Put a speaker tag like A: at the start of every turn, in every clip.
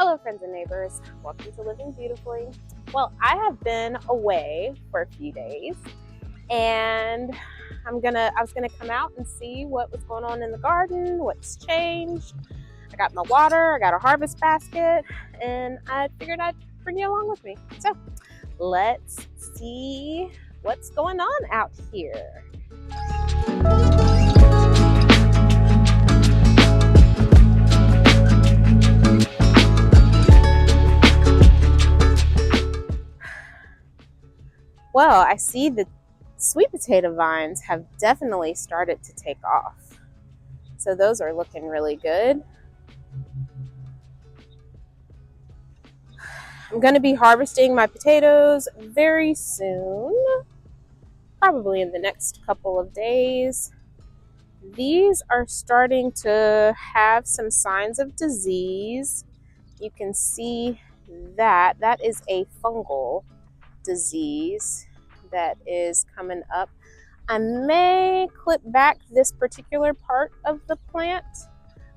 A: Hello friends and neighbors, welcome to Living Beautifully. Well, I have been away for a few days and I was gonna come out and see what was going on in the garden, what's changed. I got my water, I got a harvest basket, and I figured I'd bring you along with me. So let's see what's going on out here. Well, I see the sweet potato vines have definitely started to take off. So those are looking really good. I'm going to be harvesting my potatoes very soon, probably in the next couple of days. These are starting to have some signs of disease. You can see that is a fungal disease that is coming up. I may clip back this particular part of the plant,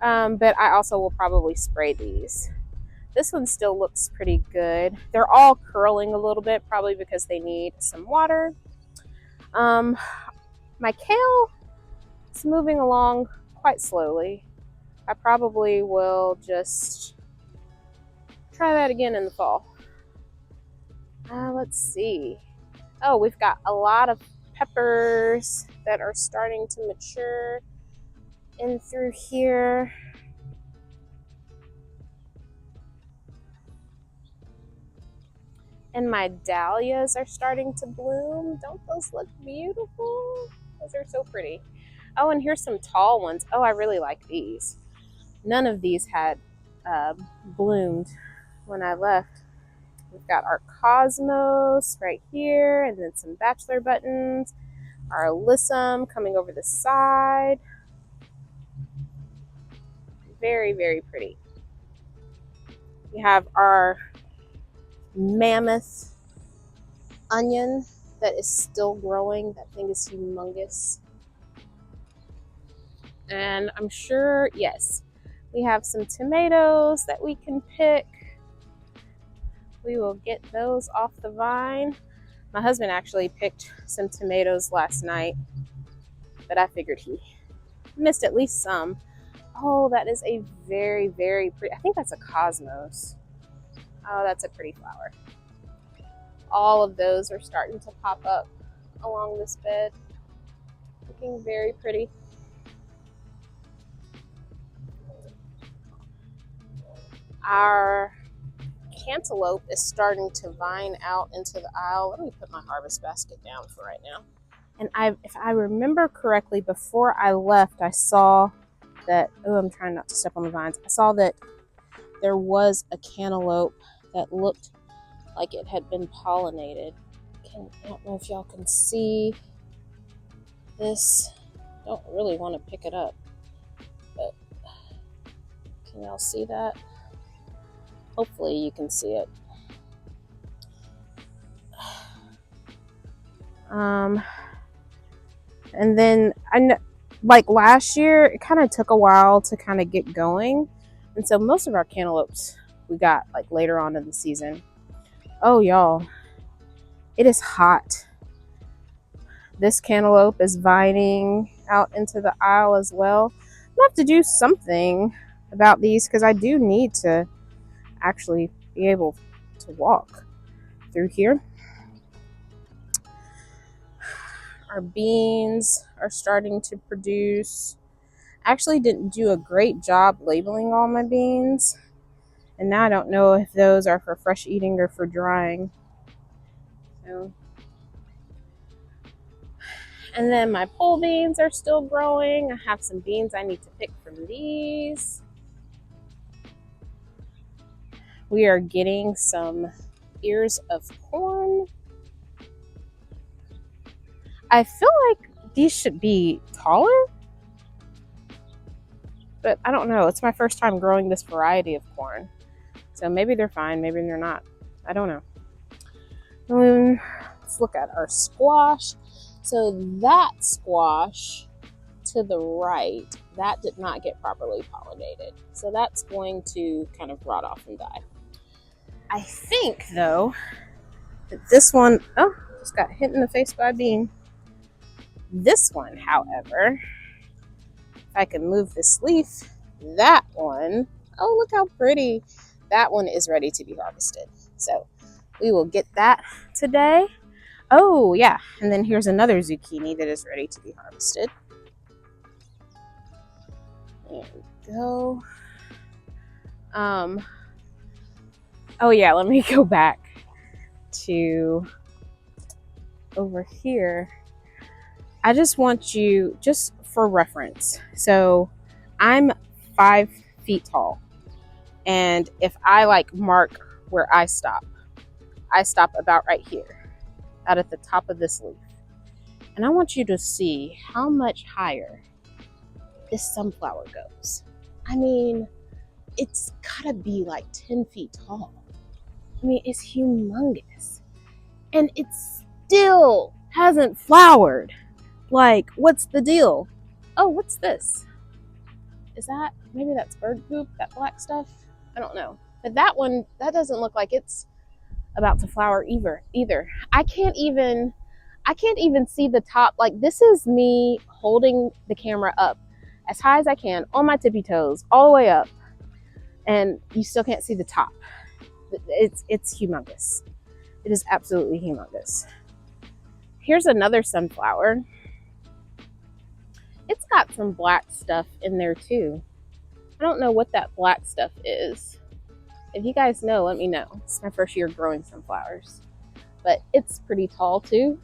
A: but I also will probably spray these. This one still looks pretty good. They're all curling a little bit, probably because they need some water. My kale is moving along quite slowly. I probably will just try that again in the fall. Let's see. Oh, we've got a lot of peppers that are starting to mature in through here. And my dahlias are starting to bloom. Don't those look beautiful? Those are so pretty. Oh, and here's some tall ones. Oh, I really like these. None of these had bloomed when I left. We've got our cosmos right here, and then some bachelor buttons. Our alyssum coming over the side. Very, very pretty. We have our mammoth onion that is still growing. That thing is humongous. And I'm sure, yes, we have some tomatoes that we can pick. We will get those off the vine. My husband actually picked some tomatoes last night, but I figured he missed at least some. Oh, that is a very, very pretty, I think that's a cosmos. Oh, that's a pretty flower. All of those are starting to pop up along this bed. Looking very pretty. Our cantaloupe is starting to vine out into the aisle. Let me put my harvest basket down for right now. And if I remember correctly, before I left, I saw that, I'm trying not to step on the vines. I saw that there was a cantaloupe that looked like it had been pollinated. I don't know if y'all can see this. Don't really want to pick it up, but can y'all see that? Hopefully you can see it. And then I know, like last year, it kind of took a while to kind of get going, and so most of our cantaloupes we got like later on in the season. Oh y'all, it is hot. This cantaloupe is vining out into the aisle as well. I have to do something about these because I do need to actually be able to walk through here. Our beans are starting to produce. I actually didn't do a great job labeling all my beans, and now I don't know if those are for fresh eating or for drying. So, and then my pole beans are still growing. I have some beans I need to pick from these. We are getting some ears of corn. I feel like these should be taller, but I don't know. It's my first time growing this variety of corn. So maybe they're fine, maybe they're not. I don't know. Let's look at our squash. So that squash to the right, that did not get properly pollinated. So that's going to kind of rot off and die. I think, though, that this one, oh, just got hit in the face by a bean. This one, however, if I can move this leaf, that one, oh, look how pretty. That one is ready to be harvested. So we will get that today. Oh, yeah. And then here's another zucchini that is ready to be harvested. There we go. Oh, yeah, let me go back to over here. I just want you, just for reference. So I'm 5 feet tall. And if I like mark where I stop about right here, out at the top of this leaf. And I want you to see how much higher this sunflower goes. I mean, it's gotta be like 10 feet tall. I mean, it's humongous. And it still hasn't flowered. Like, what's the deal? Oh, what's this? Is that, maybe that's bird poop, that black stuff? I don't know. But that one, that doesn't look like it's about to flower either. I can't even see the top. Like, this is me holding the camera up as high as I can on my tippy toes, all the way up. And you still can't see the top. It's humongous. It is absolutely humongous. Here's another sunflower. It's got some black stuff in there too. I don't know what that black stuff is. If you guys know, let me know. It's my first year growing sunflowers. But it's pretty tall too.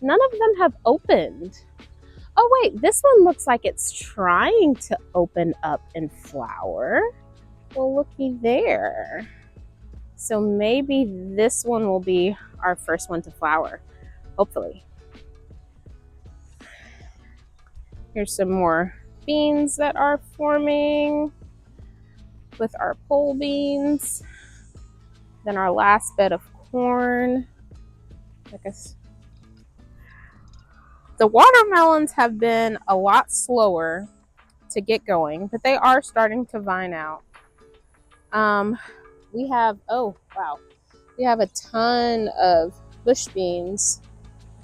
A: None of them have opened. Oh wait, this one looks like it's trying to open up and flower. Well, looky there. So maybe this one will be our first one to flower, hopefully. Here's some more beans that are forming with our pole beans. Then our last bed of corn. I guess the watermelons have been a lot slower to get going, but they are starting to vine out. We have, oh wow, we have a ton of bush beans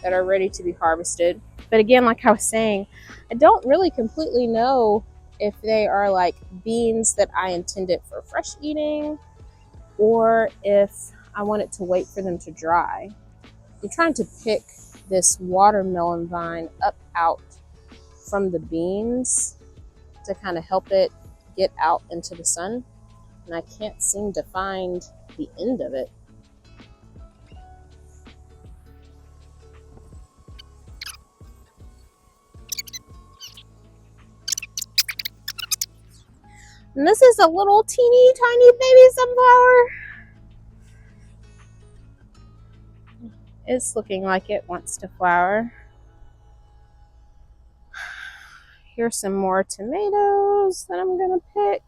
A: that are ready to be harvested. But again, like I was saying, I don't really completely know if they are like beans that I intended for fresh eating or if I wanted to wait for them to dry. I'm trying to pick this watermelon vine up out from the beans to kind of help it get out into the sun. And I can't seem to find the end of it. And this is a little teeny tiny baby sunflower. It's looking like it wants to flower. Here's some more tomatoes that I'm gonna pick.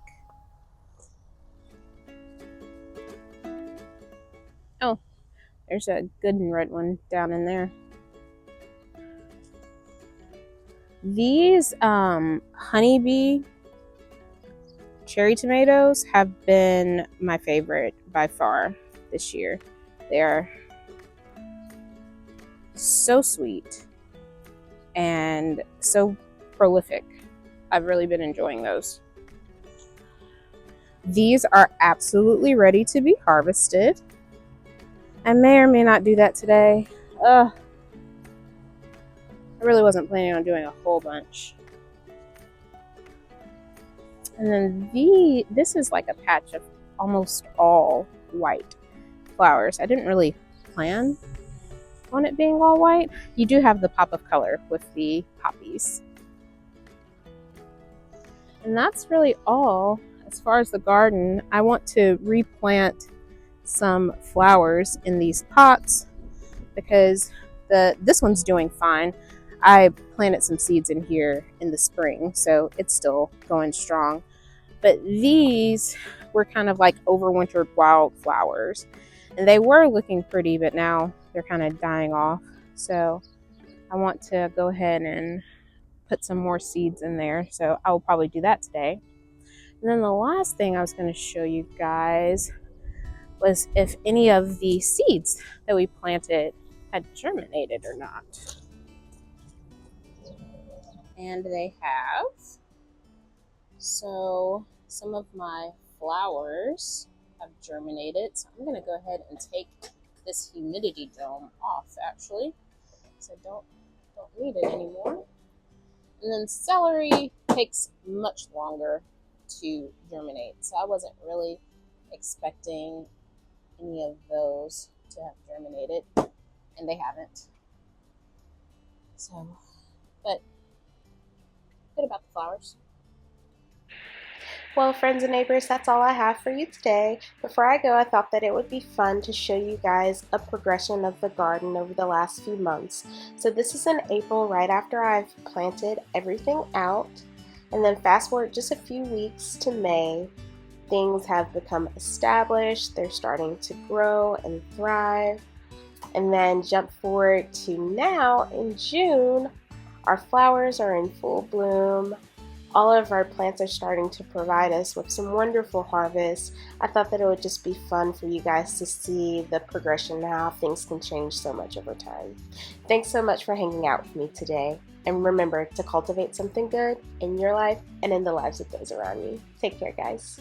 A: Oh, there's a good and red one down in there. These honeybee cherry tomatoes have been my favorite by far this year. They are so sweet and so prolific. I've really been enjoying those. These are absolutely ready to be harvested. I may or may not do that today. I really wasn't planning on doing a whole bunch. And then this is like a patch of almost all white flowers. I didn't really plan on it being all white. You do have the pop of color with the poppies. And that's really all as far as the garden. I want to replant some flowers in these pots because this one's doing fine. I planted some seeds in here in the spring, so it's still going strong. But these were kind of like overwintered wildflowers. And they were looking pretty, but now they're kind of dying off. So I want to go ahead and put some more seeds in there. So I will probably do that today. And then the last thing I was going to show you guys was if any of the seeds that we planted had germinated or not. And they have. So some of my flowers have germinated. So I'm going to go ahead and take this humidity dome off, actually. So I don't need it anymore. And then celery takes much longer to germinate. So I wasn't really expecting any of those to have germinated, and they haven't. So, but good about the flowers.
B: Well, friends and neighbors, that's all I have for you today. Before I go, I thought that it would be fun to show you guys a progression of the garden over the last few months. So this is in April, right after I've planted everything out. And then fast forward just a few weeks to May, things have become established. They're starting to grow and thrive. And then jump forward to now in June, our flowers are in full bloom. All of our plants are starting to provide us with some wonderful harvests. I thought that it would just be fun for you guys to see the progression and how things can change so much over time. Thanks so much for hanging out with me today. And remember to cultivate something good in your life and in the lives of those around you. Take care, guys.